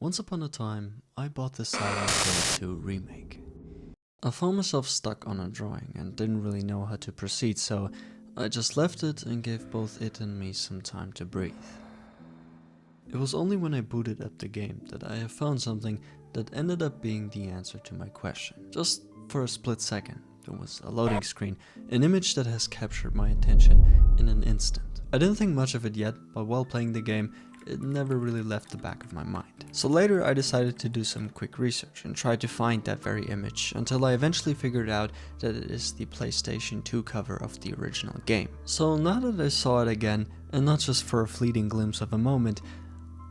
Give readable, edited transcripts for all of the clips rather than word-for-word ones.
Once upon a time, I bought the Silent Hill 2 remake. I found myself stuck on a drawing and didn't really know how to proceed, so I just left it and gave both it and me some time to breathe. It was only when I booted up the game that I have found something that ended up being the answer to my question. Just for a split second, there was a loading screen, an image that has captured my attention in an instant. I didn't think much of it yet, but while playing the game, it never really left the back of my mind. So later I decided to do some quick research and try to find that very image until I eventually figured out that it is the PlayStation 2 cover of the original game. So now that I saw it again, and not just for a fleeting glimpse of a moment,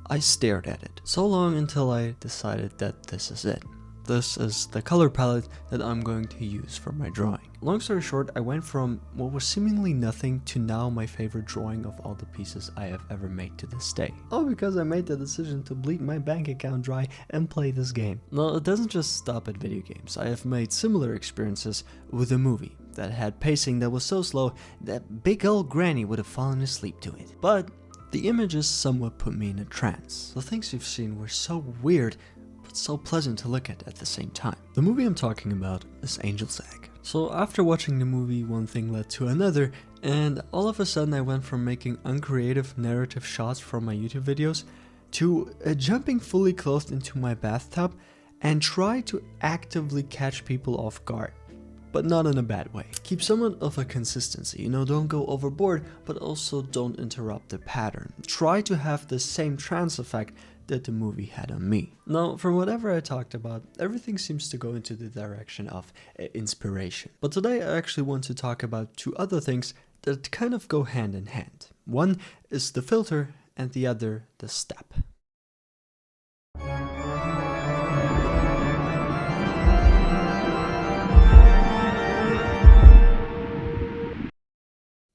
I stared at it. So long until I decided that this is it. This is the color palette that I'm going to use for my drawing. Long story short, I went from what was seemingly nothing to now my favorite drawing of all the pieces I have ever made to this day. All because I made the decision to bleed my bank account dry and play this game. Now, it doesn't just stop at video games. I have made similar experiences with a movie that had pacing that was so slow that big old granny would have fallen asleep to it. But the images somewhat put me in a trance. The things you've seen were so weird, but so pleasant to look at the same time. The movie I'm talking about is Angel's Egg. So after watching the movie, one thing led to another, and all of a sudden I went from making uncreative narrative shots from my YouTube videos to jumping fully clothed into my bathtub and try to actively catch people off guard. But not in a bad way. Keep somewhat of a consistency, don't go overboard, but also don't interrupt the pattern. Try to have the same trance effect that the movie had on me. Now, from whatever I talked about, everything seems to go into the direction of inspiration. But today I actually want to talk about two other things that kind of go hand in hand. One is the filter and the other the step.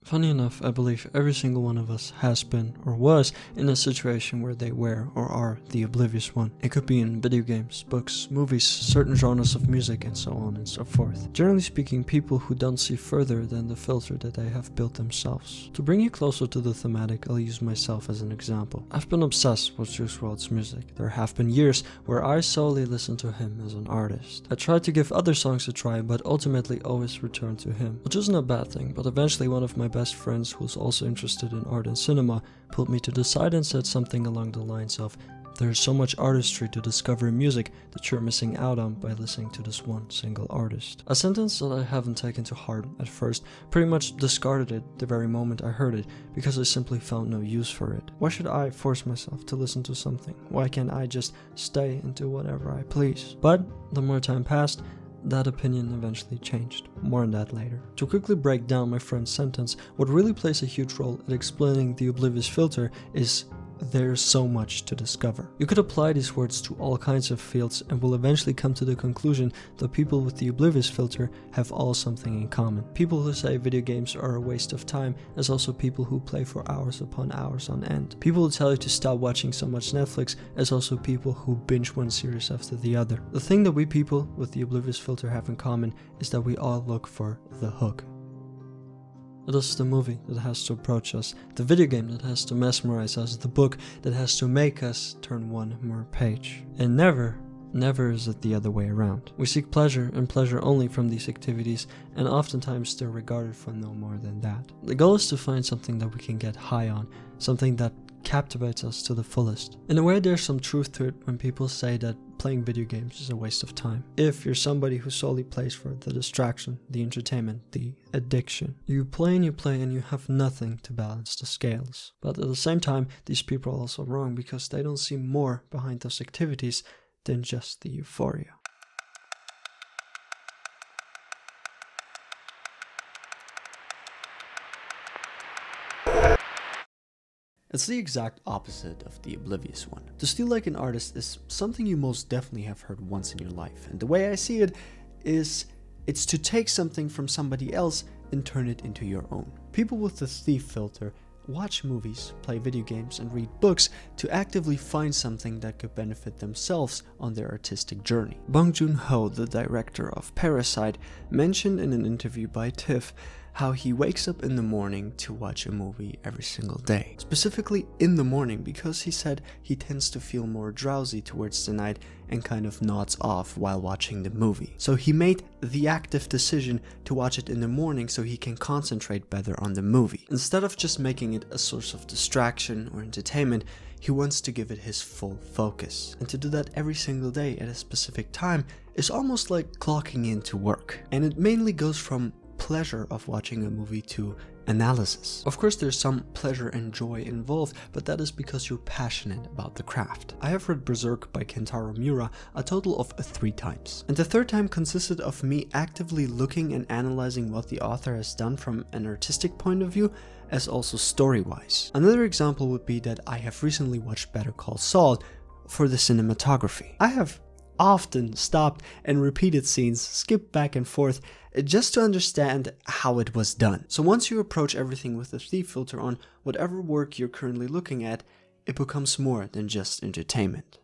Funny enough, I believe every single one of us has been or was in a situation where they were or are the Oblivious One. It could be in video games, books, movies, certain genres of music, and so on and so forth. Generally speaking, people who don't see further than the filter that they have built themselves. To bring you closer to the thematic, I'll use myself as an example. I've been obsessed with Juice WRLD's music. There have been years where I solely listened to him as an artist. I tried to give other songs a try, but ultimately always returned to him. Which isn't a bad thing, but eventually one of my best friends who was also interested in art and cinema pulled me to the side and said something along the lines of, "There's so much artistry to discover in music that you're missing out on by listening to this one single artist." A sentence that I haven't taken to heart at first, pretty much discarded it the very moment I heard it because I simply found no use for it. Why should I force myself to listen to something? Why can't I just stay and do whatever I please? But the more time passed, that opinion eventually changed. More on that later. To quickly break down my friend's sentence, what really plays a huge role at explaining the Oblivious filter is there's so much to discover. You could apply these words to all kinds of fields and will eventually come to the conclusion that people with the Oblivious filter have all something in common. People who say video games are a waste of time, as also people who play for hours upon hours on end. People who tell you to stop watching so much Netflix, as also people who binge one series after the other. The thing that we people with the Oblivious filter have in common is that we all look for the hook. It is the movie that has to approach us, the video game that has to mesmerize us, the book that has to make us turn one more page. And never is it the other way around. We seek pleasure and pleasure only from these activities, and oftentimes they're regarded for no more than that. The goal is to find something that we can get high on, something that captivates us to the fullest. In a way, there's some truth to it when people say that playing video games is a waste of time. If you're somebody who solely plays for the distraction, the entertainment, the addiction. You play and you have nothing to balance the scales. But at the same time, these people are also wrong because they don't see more behind those activities than just the euphoria. It's the exact opposite of the Oblivious One. To steal like an artist is something you most definitely have heard once in your life, and the way I see it is it's to take something from somebody else and turn it into your own. People with the thief filter watch movies, play video games, and read books to actively find something that could benefit themselves on their artistic journey. Bong Joon-ho, the director of Parasite, mentioned in an interview by TIFF how he wakes up in the morning to watch a movie every single day. Specifically in the morning, because he said he tends to feel more drowsy towards the night and kind of nods off while watching the movie. So he made the active decision to watch it in the morning so he can concentrate better on the movie. Instead of just making it a source of distraction or entertainment, he wants to give it his full focus. And to do that every single day at a specific time is almost like clocking in to work. And it mainly goes from pleasure of watching a movie to analysis. Of course, there's some pleasure and joy involved, but that is because you're passionate about the craft. I have read Berserk by Kentaro Miura a total of 3 times. And the 3rd time consisted of me actively looking and analyzing what the author has done from an artistic point of view, as also story-wise. Another example would be that I have recently watched Better Call Saul for the cinematography. I have often stopped and repeated scenes, skipped back and forth, just to understand how it was done. So once you approach everything with the thief filter on whatever work you're currently looking at, it becomes more than just entertainment.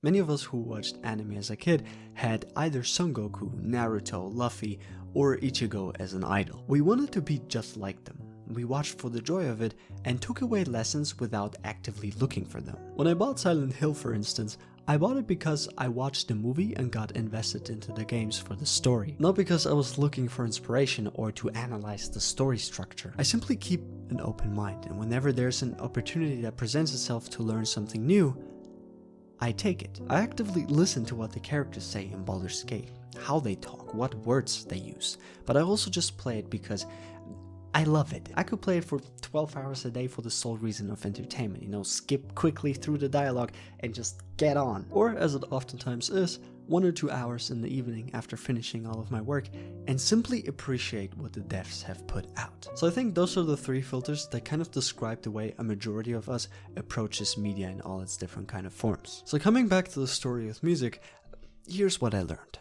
Many of us who watched anime as a kid had either Son Goku, Naruto, Luffy, or Ichigo as an idol. We wanted to be just like them. We watched for the joy of it and took away lessons without actively looking for them. When I bought Silent Hill, for instance, I bought it because I watched the movie and got invested into the games for the story. Not because I was looking for inspiration or to analyze the story structure. I simply keep an open mind, and whenever there's an opportunity that presents itself to learn something new, I take it. I actively listen to what the characters say in Baldur's Gate, how they talk, what words they use, but I also just play it because I love it. I could play it for 12 hours a day for the sole reason of entertainment, skip quickly through the dialogue and just get on. Or, as it oftentimes is, 1 or 2 hours in the evening after finishing all of my work and simply appreciate what the devs have put out. So I think those are the 3 filters that kind of describe the way a majority of us approaches media in all its different kind of forms. So coming back to the story of music, here's what I learned.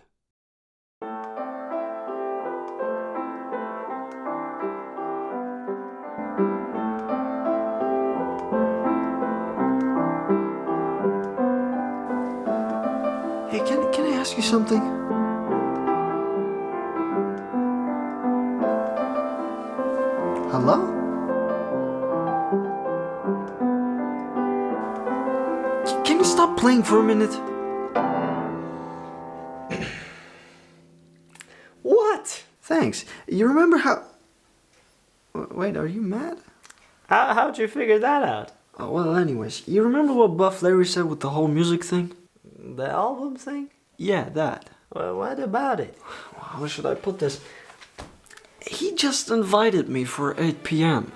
Hey, can I ask you something? Hello? Can you stop playing for a minute? What? Thanks. You remember how... Wait, are you mad? How'd you figure that out? Oh, well, anyways, you remember what Buff Larry said with the whole music thing? The album thing? Yeah, that. Well, what about it? How should I put this? He just invited me for 8 p.m.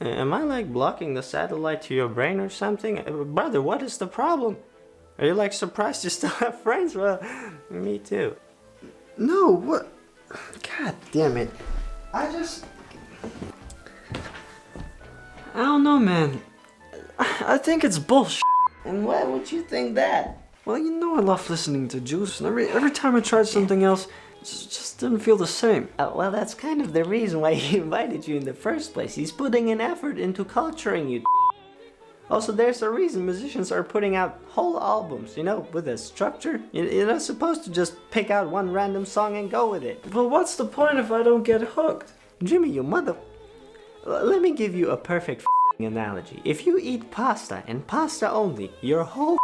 Am I like blocking the satellite to your brain or something? Brother, what is the problem? Are you like surprised you still have friends? Well, me too. No, what? God damn it. I don't know, man. I think it's bullshit. And why would you think that? Well, I love listening to Juice, and every time I tried something else, it just didn't feel the same. Well, that's kind of the reason why he invited you in the first place. He's putting an effort into culturing you. Also, there's a reason musicians are putting out whole albums, with a structure. You're not supposed to just pick out one random song and go with it. Well, what's the point if I don't get hooked? Jimmy, you mother... Let me give you a perfect analogy. If you eat pasta and pasta only your whole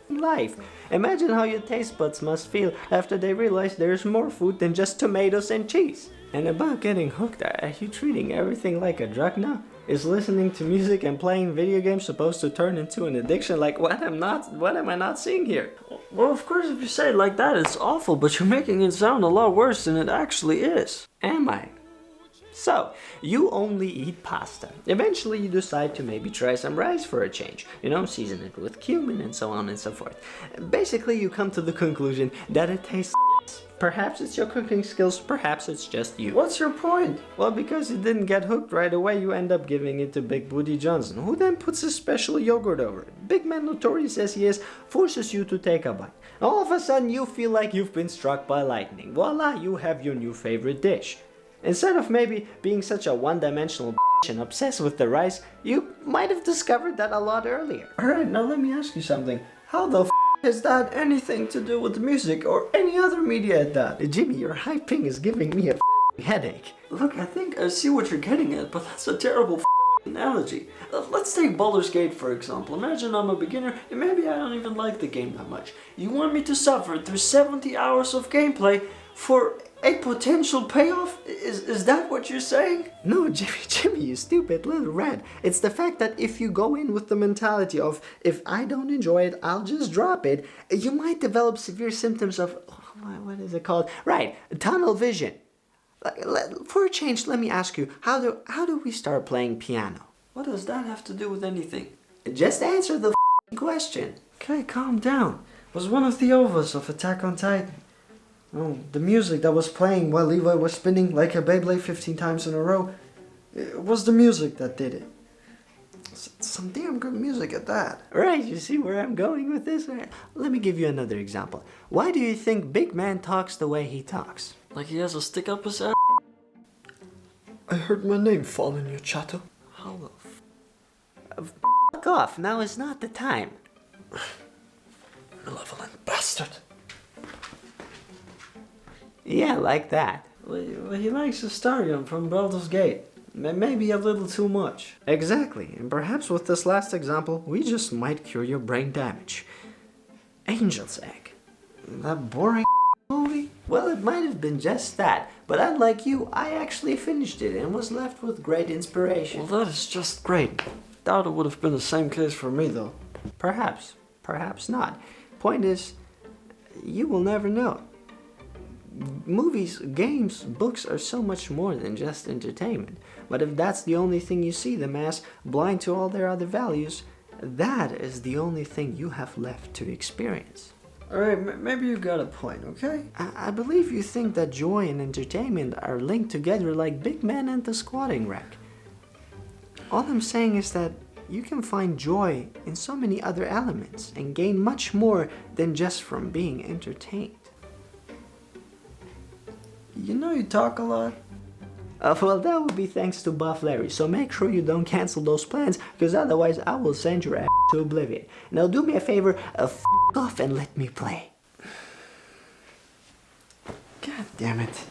life, imagine how your taste buds must feel after they realize there's more food than just tomatoes and cheese. And about getting hooked, are you treating everything like a drug now? Is listening to music and playing video games supposed to turn into an addiction? Like, what am I not seeing here? Well, of course, if you say it like that, it's awful, but you're making it sound a lot worse than it actually is. Am I? So, you only eat pasta. Eventually you decide to maybe try some rice for a change. Season it with cumin and so on and so forth. Basically, you come to the conclusion that it tastes. Perhaps it's your cooking skills, perhaps it's just you. What's your point? Well, because you didn't get hooked right away, you end up giving it to Big Booty Johnson, who then puts a special yogurt over it. Big man notorious as he is, forces you to take a bite. All of a sudden, you feel like you've been struck by lightning. Voila, you have your new favorite dish. Instead of maybe being such a one-dimensional obsessed with the rice, you might have discovered that a lot earlier. Alright, now let me ask you something. How the has that anything to do with music or any other media at that? Jimmy, your hyping is giving me a headache. Look, I think I see what you're getting at, but that's a terrible analogy. Let's take Baldur's Gate for example. Imagine I'm a beginner and maybe I don't even like the game that much. You want me to suffer through 70 hours of gameplay for a potential payoff? Is that what you're saying? No, Jimmy, you stupid little rat. It's the fact that if you go in with the mentality of, if I don't enjoy it, I'll just drop it, you might develop severe symptoms of, what is it called? Right, tunnel vision. For a change, let me ask you, how do we start playing piano? What does that have to do with anything? Just answer the question. Okay, calm down. It was one of the ovas of Attack on Titan. Oh, the music that was playing while Levi was spinning like a Beyblade 15 times in a row, it was the music that did it. Some damn good music at that. Right, you see where I'm going with this? Let me give you another example. Why do you think Big Man talks the way he talks? Like he has a stick up his ass? I heard my name fall in your chatter. How the Fuck off, now is not the time. Malevolent bastard. Yeah, like that. Well, he likes Astarion from Baldur's Gate. Maybe a little too much. Exactly, and perhaps with this last example, we just might cure your brain damage. Angel's Egg. That boring movie? Well, it might have been just that, but unlike you, I actually finished it and was left with great inspiration. Well, that is just great. Doubt it would have been the same case for me, though. Perhaps not. Point is, you will never know. Movies, games, books are so much more than just entertainment. But if that's the only thing you see them as, blind to all their other values, that is the only thing you have left to experience. Alright, maybe you got a point, okay? I believe you think that joy and entertainment are linked together like Big Man and the squatting rack. All I'm saying is that you can find joy in so many other elements and gain much more than just from being entertained. You know you talk a lot. Well, that would be thanks to Buff Larry, so make sure you don't cancel those plans, because otherwise I will send your ass to oblivion. Now do me a favor, f off and let me play. God damn it.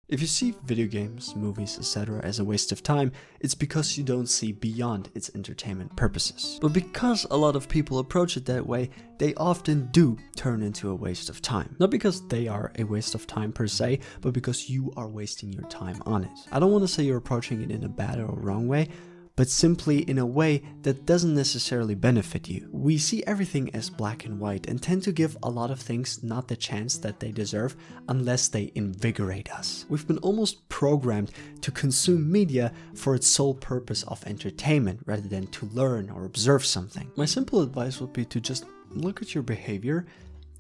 If you see video games, movies, etc. as a waste of time, it's because you don't see beyond its entertainment purposes. But because a lot of people approach it that way, they often do turn into a waste of time. Not because they are a waste of time per se, but because you are wasting your time on it. I don't want to say you're approaching it in a bad or wrong way, but simply in a way that doesn't necessarily benefit you. We see everything as black and white and tend to give a lot of things not the chance that they deserve unless they invigorate us. We've been almost programmed to consume media for its sole purpose of entertainment rather than to learn or observe something. My simple advice would be to just look at your behavior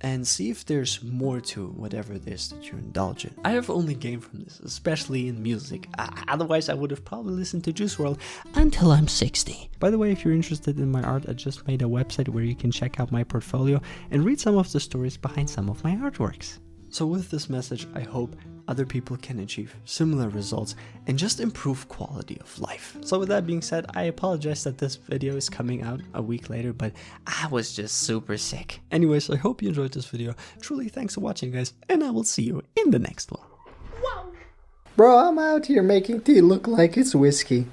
and see if there's more to whatever it is that you indulge in. I have only gained from this, especially in music. Otherwise I would have probably listened to Juice WRLD until I'm 60. By the way, if you're interested in my art, I just made a website where you can check out my portfolio and read some of the stories behind some of my artworks. So with this message, I hope other people can achieve similar results and just improve quality of life. So with that being said, I apologize that this video is coming out a week later, but I was just super sick. Anyways, I hope you enjoyed this video. Truly, thanks for watching, guys, and I will see you in the next one. Bro, I'm out here making tea look like it's whiskey.